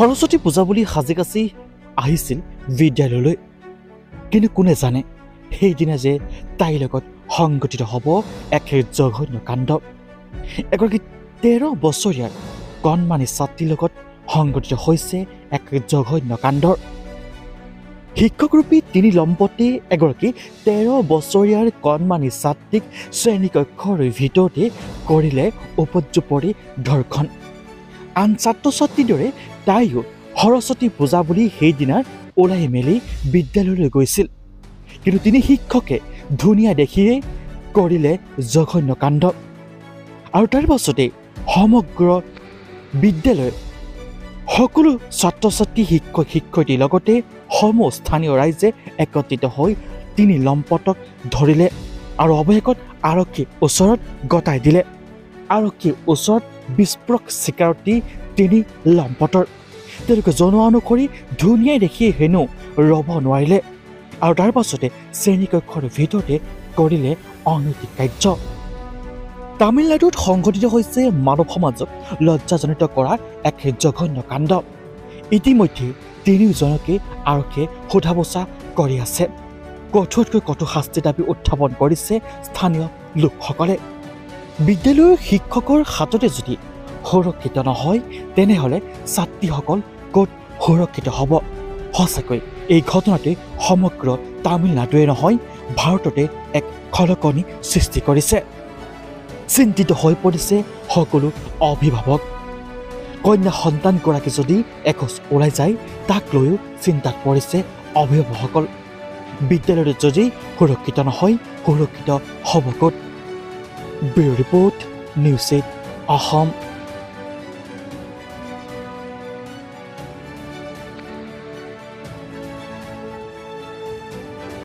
সৰস্বতী পূজা বুলি সাজি কাচি আহিছিল বিদ্যালয়লৈ। কিন্তু কোনে জানে সেইদিনা যে তাইৰ লগত সংঘটিত হ'ব এক জঘন্য কাণ্ড। এগৰাকী 13 বছৰীয়া কণমানি ছাত্ৰীৰ লগত সংঘটিত হৈছে এক জঘন্য কাণ্ডৰ। শিক্ষকৰূপী তিনি লম্পটে এগৰাকী 13 বছৰীয়াৰ কণমানি ছাত্ৰীক শ্ৰেণীকক্ষৰ ভিতৰতে কৰিলে উপৰ্যুপৰি ধৰ্ষণ। আন ছাত্ৰ ছাত্ৰীৰ দৰে তাইও সৰস্বতী পূজা বুলি সেইদিনা ওলাই মেলি বিদ্যালয়লৈ গৈছিল। কিন্তু তিনি শিক্ষকে ধুনীয়া দেখিয়েই কৰিলে জঘন্য কাণ্ড। আৰু তাৰ পাছতে সমগ্ৰ বিদ্যালয়ৰ সকলো ছাত্ৰ ছাত্ৰী শিক্ষক শিক্ষয়িত্ৰীৰ লগতে সমূহ স্থানীয় ৰাইজে একত্ৰিত হৈ তিনি লম্পটক ধৰিলে আৰু অৱশেষত আৰক্ষীৰ ওচৰত গতাই দিলে। আৰক্ষীৰ ওচৰত বিস্ফোৰক স্বীকাৰোক্তি তিনি লম্পটৰ। তেওঁলোকে জনোৱা অনুসৰি ধুনীয়াই দেখি হেনো ৰ'ব নোৱাৰিলে আৰু তাৰ পাছতে শ্ৰেণীকক্ষৰ ভিতৰতে কৰিলে অনৈতিক কাৰ্য। তামিলনাডুত সংঘটিত হৈছে মানৱ সমাজক লজ্জাজনিত কৰা এক জঘন্য কাণ্ড। ইতিমধ্যে তিনিওজনকে আৰক্ষীয়ে সোধা পোছা কৰি আছে। কঠোৰতকৈ কঠোৰ শাস্তি দাবী উত্থাপন কৰিছে স্থানীয় লোকসকলে। বিদ্যালয়ৰ শিক্ষকৰ হাততে যদি সুৰক্ষিত নহয় তেনেহ'লে ছাত্ৰীসকল ক'ত সুৰক্ষিত হ'ব? সঁচাকৈ এই ঘটনাটোৱে সমগ্ৰ তামিলনাডুৱে নহয় ভাৰততে এক খলকনি সৃষ্টি কৰিছে। চিন্তিত হৈ পৰিছে সকলো অভিভাৱক। কন্যা সন্তানগৰাকী যদি এখোজ ওলাই যায় তাক লৈও চিন্তাত পৰিছে অভিভাৱকসকল। বিদ্যালয়ত যদি সুৰক্ষিত নহয় সুৰক্ষিত হ'ব ক'ত? Bureau' report, news 8 Assam.